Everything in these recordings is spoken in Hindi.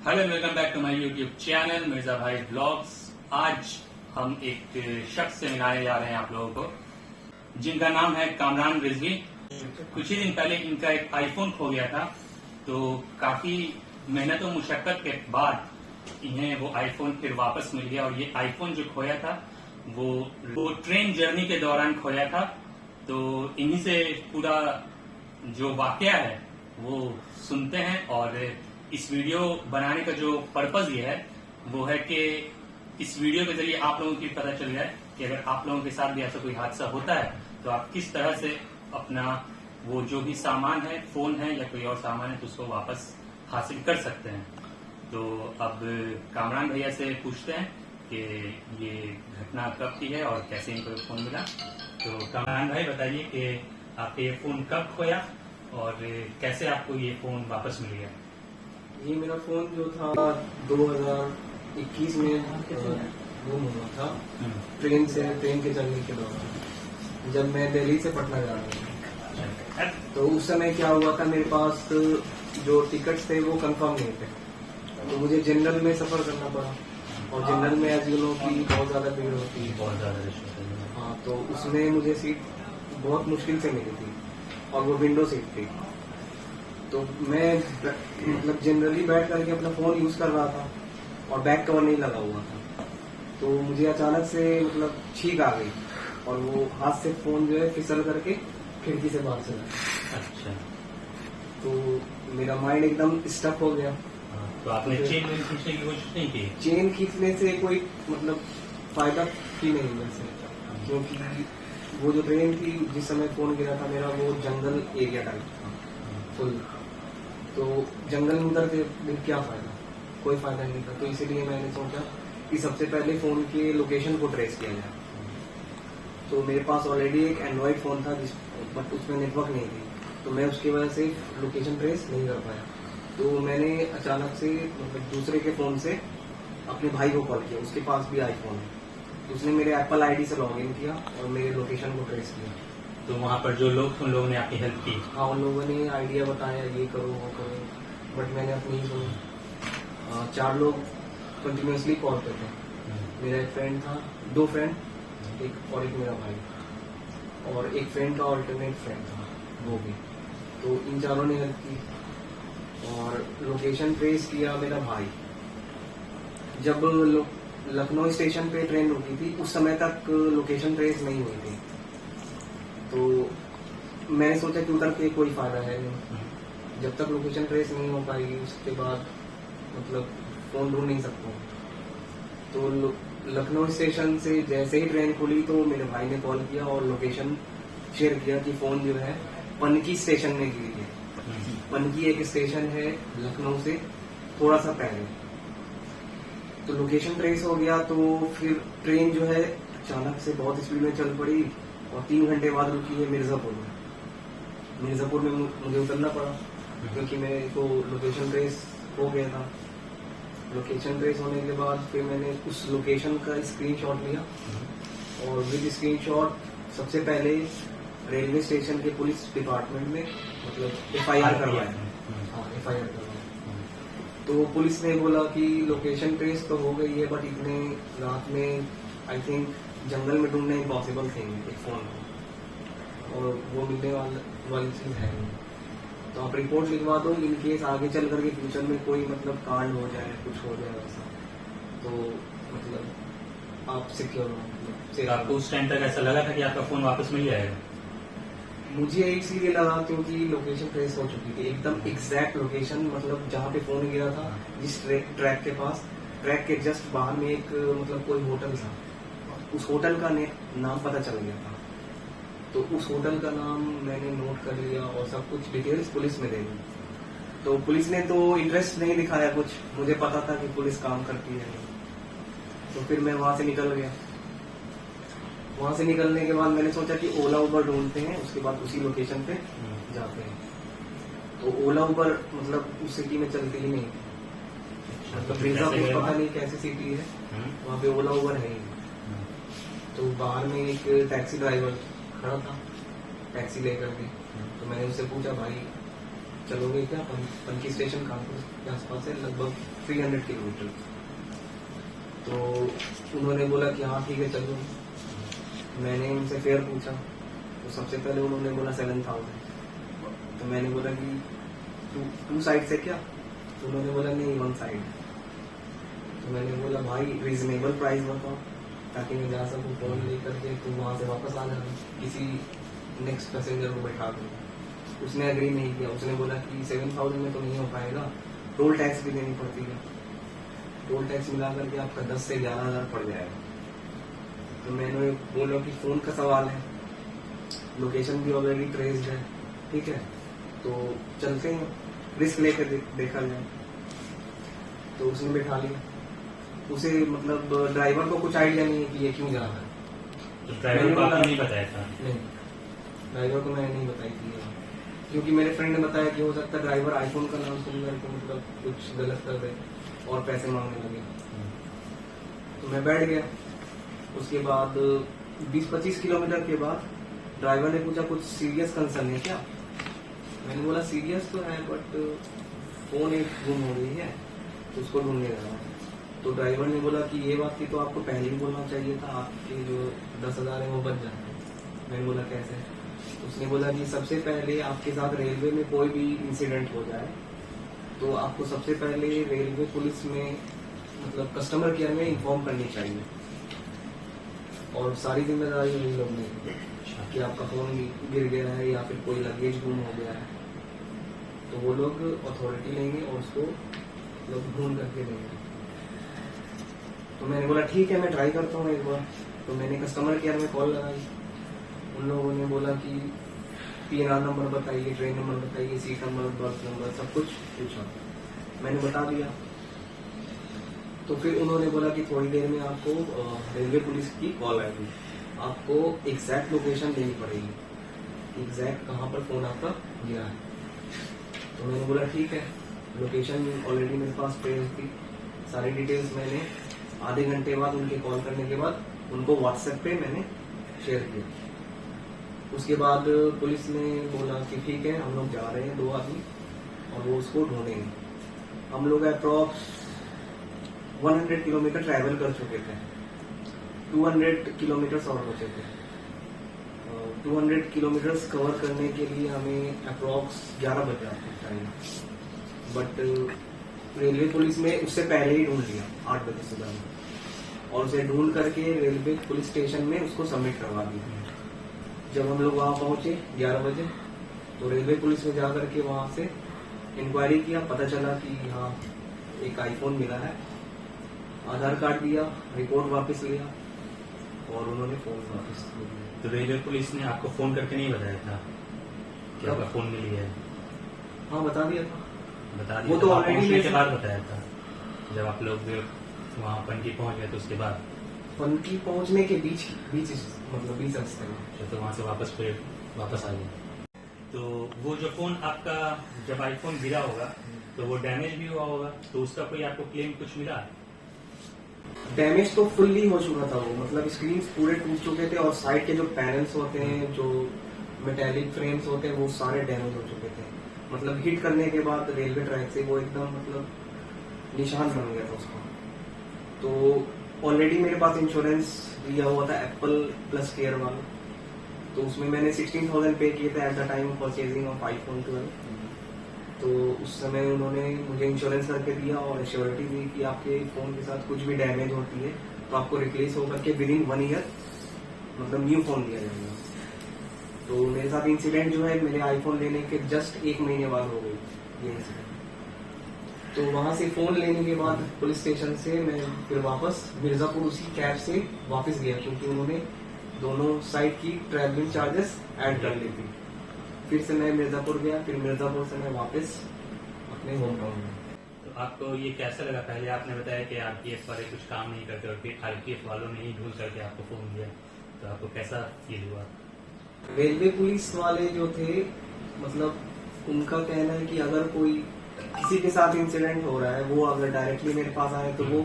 Hello and welcome back to my YouTube channel Mirza भाई ब्लॉग्स। आज हम एक शख्स से मिलाने जा रहे हैं आप लोगों को, जिनका नाम है कामरान रिजवी। कुछ ही दिन पहले इनका एक आईफोन खो गया था, तो काफी मेहनत और मुशक्कत के बाद इन्हें वो आईफोन फिर वापस मिल गया। और ये आईफोन जो खोया था वो ट्रेन जर्नी के दौरान खोया था। तो इन्हीं से पूरा जो वाकया है वो सुनते हैं। और इस वीडियो बनाने का जो पर्पज ये है वो है कि इस वीडियो के जरिए आप लोगों को पता चल जाए कि अगर आप लोगों के साथ भी ऐसा कोई हादसा होता है तो आप किस तरह से अपना वो जो भी सामान है, फोन है या कोई और सामान है, तो उसको वापस हासिल कर सकते हैं। तो अब कामरान भैया से पूछते हैं कि ये घटना कब की है और कैसे इनको फोन मिला। तो कामरान भाई बताइए कि आपका ये फोन कब खोया और कैसे आपको ये फोन वापस मिल गया। ये मेरा फोन जो था 2021 में गुम हुआ था ट्रेन के जर्नी के दौरान, जब मैं दिल्ली से पटना जा रहा था। तो उस समय क्या हुआ था, मेरे पास जो टिकट्स थे वो कंफर्म नहीं थे, तो मुझे जनरल में सफर करना पड़ा। और जनरल में एज यू नो की बहुत ज्यादा भीड़ होती है, बहुत ज्यादा। हाँ, तो उसमें मुझे सीट बहुत मुश्किल से मिली थी और वो विंडो सीट थी। तो मैं मतलब जनरली बैठ करके अपना फोन यूज कर रहा था और बैक कवर नहीं लगा हुआ था। तो मुझे अचानक से मतलब छींक आ गई और वो हाथ से फोन जो है फिसल करके खिड़की से बाहर चला। अच्छा, तो मेरा माइंड एकदम स्टक हो गया। तो आपने चेन खींचने की कोशिश नहीं की? चेन खींचने से कोई मतलब फायदा ही नहीं वैसे, क्योंकि वो जो ट्रेन थी जिस समय फोन गिरा था मेरा, वो जंगल एरिया टाइप था फुल। तो जंगल में उतर के क्या फायदा, कोई फायदा नहीं था। तो इसीलिए मैंने सोचा कि सबसे पहले फोन के लोकेशन को ट्रेस किया जाए। तो मेरे पास ऑलरेडी एक एंड्रॉइड फोन था बट उसमें नेटवर्क नहीं थी, तो मैं उसकी वजह से लोकेशन ट्रेस नहीं कर पाया। तो मैंने अचानक से मतलब दूसरे के फोन से अपने भाई को कॉल किया, उसके पास भी आईफोन है। उसने मेरे एप्पल आईडी से लॉग इन किया और मेरे लोकेशन को ट्रेस किया। तो वहाँ पर जो लोग थे उन लोगों ने आपकी हेल्प की? हाँ, उन लोगों ने आइडिया बताया, ये करो वो करो, बट मैंने अपनी ही सुनी। 4 लोग कंटिन्यूसली कॉल पे थे। मेरा एक फ्रेंड था, 2 फ्रेंड, एक और एक मेरा भाई, और एक फ्रेंड का ऑल्टरनेट फ्रेंड था वो भी। तो इन चारों ने हेल्प की और लोकेशन ट्रेस किया मेरा भाई। जब लखनऊ स्टेशन पे ट्रेन रुकी थी उस समय तक लोकेशन ट्रेस नहीं हुई थी। तो मैंने सोचा कि उतर के कोई फायदा है नहीं, जब तक लोकेशन ट्रेस नहीं हो पाएगी उसके बाद मतलब फोन ढूंढ नहीं सकता। तो लखनऊ स्टेशन से जैसे ही ट्रेन खुली तो मेरे भाई ने कॉल किया और लोकेशन शेयर किया कि फोन जो है पनकी स्टेशन में गिरी है। पनकी एक स्टेशन है लखनऊ से थोड़ा सा पहले। तो लोकेशन ट्रेस हो गया। तो फिर ट्रेन जो है अचानक से बहुत स्पीड में चल पड़ी और 3 घंटे बाद रुकी है मिर्जापुर में। मिर्जापुर में मुझे उतरना पड़ा क्योंकि मेरे को लोकेशन ट्रेस हो गया था। लोकेशन ट्रेस होने के बाद फिर मैंने उस लोकेशन का स्क्रीनशॉट लिया और विद स्क्रीनशॉट सबसे पहले रेलवे स्टेशन के पुलिस डिपार्टमेंट में मतलब FIR करवाया। हाँ, FIR करवाया। तो पुलिस ने बोला कि लोकेशन ट्रेस तो हो गई है बट इतने रात में आई थिंक जंगल में ढूंढना इम्पॉसिबल थिंग एक फोन को, और वो मिलने वाली चीज है नहीं। तो आप रिपोर्ट लिखवा दो, इन केस आगे चल करके फ्यूचर में कोई मतलब कांड हो जाए, कुछ हो जाए वैसा, तो मतलब आप सिक्योर हो। मतलब आपको उस टाइम तक ऐसा लगा था कि आपका फोन वापस मिल जाएगा? मुझे इसलिए लगा क्योंकि लोकेशन ट्रेस हो चुकी थी, एकदम एग्जैक्ट लोकेशन, मतलब जहाँ पे फोन गिरा था जिस ट्रैक के पास, ट्रैक के जस्ट बाहर में एक मतलब कोई होटल था, उस होटल का नाम पता चल गया था। तो उस होटल का नाम मैंने नोट कर लिया और सब कुछ डिटेल्स पुलिस में दे दी। तो पुलिस ने तो इंटरेस्ट नहीं दिखाया कुछ, मुझे पता था कि पुलिस काम करती है। तो फिर मैं वहां से निकल गया। वहां से निकलने के बाद मैंने सोचा कि ओला उबर ढूंढते हैं, उसके बाद उसी लोकेशन पे जाते हैं। तो ओला उबर मतलब उस सिटी में चलती ही नहीं। तो मिर्जापुर पता नहीं कैसी सिटी है, वहाँ पे ओला उबर है ही। तो बाहर में एक टैक्सी ड्राइवर खड़ा था टैक्सी लेकर के। तो मैंने उससे पूछा, भाई चलोगे क्या? पंकी स्टेशन कानपुर के आसपास है, लगभग 300 किलोमीटर। तो उन्होंने बोला कि हाँ ठीक है चलो। मैंने उनसे फेयर पूछा, तो सबसे पहले उन्होंने बोला 7000। तो मैंने बोला कि टू साइड से क्या? तो उन्होंने बोला नहीं, 1 साइड। तो मैंने बोला भाई रीजनेबल प्राइस बताओ ताकि मैं जा सकूँ फोन लेकर के, तो वहाँ से वापस आ जाना, किसी नेक्स्ट पैसेंजर को बैठा दूँ। उसने एग्री नहीं किया। उसने बोला कि 7000 में तो नहीं हो पाएगा, टोल टैक्स भी देनी पड़ती है, टोल टैक्स मिला करके आपका 10 से 11,000 पड़ जाएगा। तो मैंने बोला कि फ़ोन का सवाल है, लोकेशन भी ऑलरेडी ट्रेस्ड है, ठीक है तो चलते हैं, रिस्क लेकर देखा जाए। तो उसने बैठा लिया। उसे मतलब ड्राइवर को कुछ आइडिया नहीं है कि ये क्यों जा रहा है। तो ड्राइवर को आपने नहीं बताया था? नहीं, ड्राइवर को मैंने नहीं बताई थी, क्योंकि मेरे फ्रेंड ने बताया कि हो सकता है ड्राइवर आईफोन का नाम सुनकर के मतलब कुछ गलत कर दे और पैसे मांगने लगे। तो मैं बैठ गया। उसके बाद 20-25 किलोमीटर के बाद ड्राइवर ने पूछा कुछ सीरियस कंसर्न है क्या? मैंने बोला सीरियस तो है बट फोन एक गुम हो गई है तो उसको ढूंढने लगा। तो ड्राइवर ने बोला कि ये बात की तो आपको पहले ही बोलना चाहिए था, आपके जो 10,000 है वो बच जाते। मैंने बोला कैसे? उसने बोला कि सबसे पहले आपके साथ रेलवे में कोई भी इंसिडेंट हो जाए तो आपको सबसे पहले रेलवे पुलिस में मतलब कस्टमर केयर में इन्फॉर्म करनी चाहिए, और सारी जिम्मेदारी उन लोग ने कि आपका फोन गिर गया है या फिर कोई लगेज गुम हो गया है तो वो लोग अथॉरिटी लेंगे और उसको लोग ढूंढ करके देंगे। तो मैंने बोला ठीक है मैं ट्राई करता हूँ एक बार। तो मैंने कस्टमर केयर में कॉल लगाई। उन लोगों ने बोला कि PNR नंबर बताइए, ट्रेन नंबर बताइए, सीट नंबर, बर्थ नंबर, सब कुछ पूछा। मैंने बता दिया। तो फिर उन्होंने बोला कि थोड़ी देर में आपको रेलवे पुलिस की कॉल आएगी, आपको एग्जैक्ट लोकेशन देनी पड़ेगी, एग्जैक्ट कहाँ पर फोन आपका गिरा है। तो मैंने बोला ठीक है। लोकेशन ऑलरेडी मेरे पास ट्रेस थी, सारी डिटेल्स मैंने आधे घंटे बाद उनके कॉल करने के बाद उनको व्हाट्सएप पे मैंने शेयर किया। उसके बाद पुलिस ने बोला कि ठीक है हम लोग जा रहे हैं 2 आदमी और वो उसको ढूंढेंगे। हम लोग अप्रॉक्स 100 किलोमीटर ट्रैवल कर चुके थे, 200 किलोमीटर और बचे थे। 200 किलोमीटर कवर करने के लिए हमें अप्रॉक्स 11 बज जाते टाइम, बट रेलवे पुलिस में उससे पहले ही ढूंढ लिया 8 बजे सुबह में, और उसे ढूंढ करके रेलवे पुलिस स्टेशन में उसको सबमिट करवा दिया। जब हम लोग वहाँ पहुंचे 11 बजे तो रेलवे पुलिस में जा करके वहाँ से इंक्वायरी किया, पता चला कि हाँ एक आईफोन मिला है, आधार कार्ड दिया, रिपोर्ट वापस लिया और उन्होंने फोन वापस दिया। तो रेलवे पुलिस ने आपको फोन करके नहीं बताया था कि आपका फोन मिल गया है? हाँ बता दिया था। बता दिया वो तो आप already पहुंचने के मेरे- बाद बताया था? जब आप लोग वहाँ पनकी पहुंच गए तो उसके बाद? पनकी पहुंचने के बीच मतलब 20 रास्ते में। तो वहाँ से वापस आ गए। तो वो जो फोन आपका जब आईफोन गिरा होगा तो वो डैमेज भी हुआ होगा, तो उसका कोई आपको क्लेम कुछ मिला? डैमेज तो फुल्ली हो चुका था वो, मतलब स्क्रीन पूरे टूट चुके थे और साइड के जो पैनल्स होते हैं, जो मेटेलिक फ्रेम्स होते हैं, वो सारे डैमेज हो चुके थे। मतलब हिट करने के बाद रेलवे ट्रैक से वो एकदम मतलब निशान बन गया था उसका। तो ऑलरेडी मेरे पास इंश्योरेंस दिया हुआ था एप्पल प्लस केयर वाला, तो उसमें मैंने 16,000 पे किए थे at the time of purchasing of iPhone 12। तो उस समय उन्होंने मुझे इंश्योरेंस करके दिया और एश्योरिटी दी कि आपके फोन के साथ कुछ भी डैमेज होती है तो आपको रिप्लेस होकर के विदिन 1 ईयर मतलब न्यू फोन दिया जाएगा। तो मेरे साथ इंसिडेंट जो है मेरे आईफोन लेने के जस्ट 1 महीने बाद हो गई ये इंसिडेंट। तो वहां से फोन लेने के बाद पुलिस स्टेशन से मैं फिर वापस मिर्जापुर उसी कैब से वापस गया, क्योंकि उन्होंने दोनों साइड की ट्रैवलिंग चार्जेस ऐड कर ली थी। फिर से मैं मिर्जापुर गया, फिर मिर्जापुर से मैं वापस अपने होम टाउन में। तो आपको ये कैसा लगा? पहले आपने बताया कि RPF वाले कुछ काम नहीं करते और फिर RPF वालों ने ही ढूंढ करके आपको फोन दिया, तो आपको कैसा फील हुआ? रेलवे पुलिस वाले जो थे मतलब उनका कहना है कि अगर कोई किसी के साथ इंसिडेंट हो रहा है, वो अगर डायरेक्टली मेरे पास आए तो वो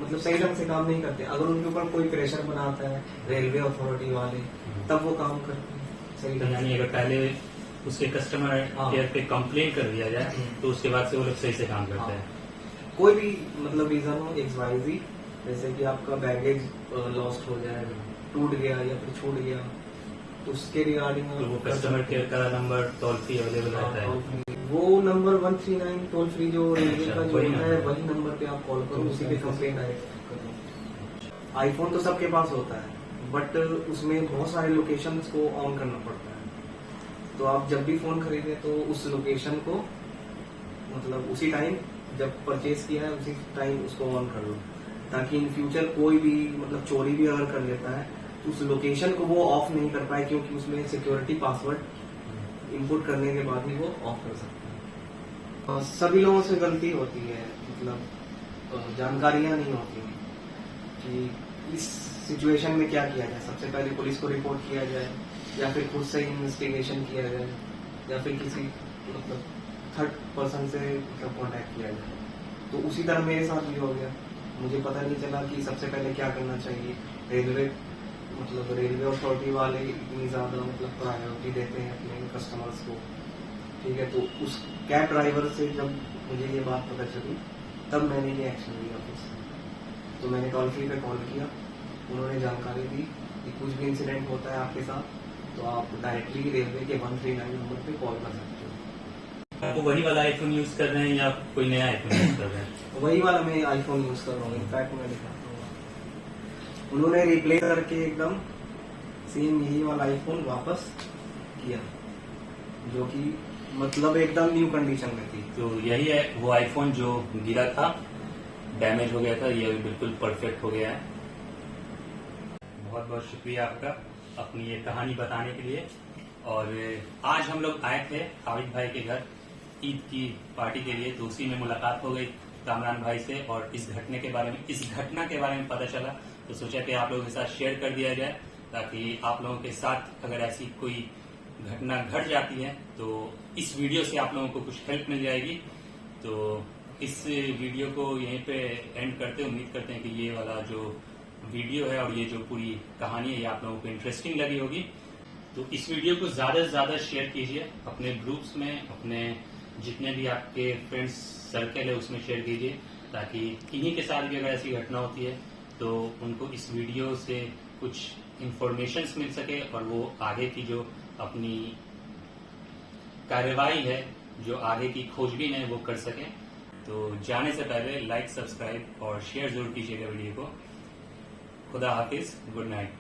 मतलब सही ढंग से काम नहीं करते। अगर उनके ऊपर कोई प्रेशर बनाता है रेलवे अथॉरिटी वाले, तब वो काम करते हैं सही तो ढंग यानी से। अगर पहले उसके कस्टमर हाँ। केयर पे कंप्लेन कर दिया जाए तो उसके बाद से वो लोग सही से काम करते हैं। कोई भी मतलब रीजन हो XYZ, जैसे कि आपका बैगेज लॉस्ट हो जाए, टूट गया या फिर छूट गया, उसके रिगार्डिंग तो वो कस्टमर केयर का नंबर टोल फ्री अवेलेबल रहता है। वो नंबर 139 टोल फ्री जो रेलवे अच्छा, का जो वही है नंबर। वही नंबर पे आप कॉल करो, उसी पे कंप्लेन डायरेक्ट करो। आईफोन तो सबके पास होता है, बट उसमें बहुत सारे लोकेशंस को ऑन करना पड़ता है। तो आप जब भी फोन खरीदे तो उस लोकेशन को मतलब उसी टाइम जब परचेज किया है उसी टाइम उसको ऑन कर लो, ताकि इन फ्यूचर कोई भी मतलब चोरी भी अगर कर लेता है तो उस लोकेशन को वो ऑफ नहीं कर पाए, क्योंकि उसमें सिक्योरिटी पासवर्ड इनपुट करने के बाद ही वो ऑफ कर सकते हैं। सभी लोगों से गलती होती है, मतलब जानकारियां नहीं होती हैं कि इस सिचुएशन में क्या किया जाए। सबसे पहले पुलिस को रिपोर्ट किया जाए या फिर खुद से इन्वेस्टिगेशन किया जाए या फिर किसी मतलब थर्ड पर्सन से मतलब कॉन्टेक्ट किया जाए। तो उसी तरह मेरे साथ भी हो गया, मुझे पता नहीं चला कि सबसे पहले क्या करना चाहिए। रेलवे अथॉरिटी वाले इतनी ज्यादा मतलब प्रायोरिटी देते हैं अपने कस्टमर्स को, ठीक है। तो उस कैब ड्राइवर से जब मुझे ये बात पता चली तब मैंने ये एक्शन लिया फिर से। तो मैंने टोल फ्री पे कॉल किया, उन्होंने जानकारी दी कि कुछ भी इंसिडेंट होता है आपके साथ तो आप डायरेक्टली रेलवे के 139 नंबर पे कॉल कर सकते हो। आपको वही वाला आईफोन यूज कर रहे हैं या कोई नया आईफोन यूज कर रहे हैं? वही वाला मैं आईफोन यूज कर रहा हूँ, इनफैक्ट मैं दिखाता हूँ। उन्होंने रिप्लेस करके एकदम सेम यही वाला आईफोन वापस किया, जो कि मतलब एकदम न्यू कंडीशन में थी। तो यही है वो आईफोन जो गिरा था, डैमेज हो गया था, ये अभी बिल्कुल परफेक्ट हो गया है। बहुत बहुत शुक्रिया आपका अपनी ये कहानी बताने के लिए। और आज हम लोग आए थे हाविद भाई के घर ईद की पार्टी के लिए, तो उसी में मुलाकात हो गई कामरान भाई से और इस घटना के बारे में पता चला, तो सोचा कि आप लोगों के साथ शेयर कर दिया जाए, ताकि आप लोगों के साथ अगर ऐसी कोई घटना घट जाती है तो इस वीडियो से आप लोगों को कुछ हेल्प मिल जाएगी। तो इस वीडियो को यहीं पे एंड करते उम्मीद करते हैं कि ये वाला जो वीडियो है और ये जो पूरी कहानी है ये आप लोगों को इंटरेस्टिंग लगी होगी। तो इस वीडियो को ज्यादा से ज्यादा शेयर कीजिए अपने ग्रुप्स में, अपने जितने भी आपके फ्रेंड्स सर्कल है उसमें शेयर कीजिए, ताकि इन्हीं के साथ भी अगर ऐसी घटना होती है तो उनको इस वीडियो से कुछ इंफॉर्मेशन मिल सके और वो आगे की जो अपनी कार्यवाही है, जो आगे की खोजबीन है वो कर सके। तो जाने से पहले लाइक, सब्सक्राइब और शेयर जरूर कीजिएगा वीडियो को। खुदा हाफिज, गुड नाइट।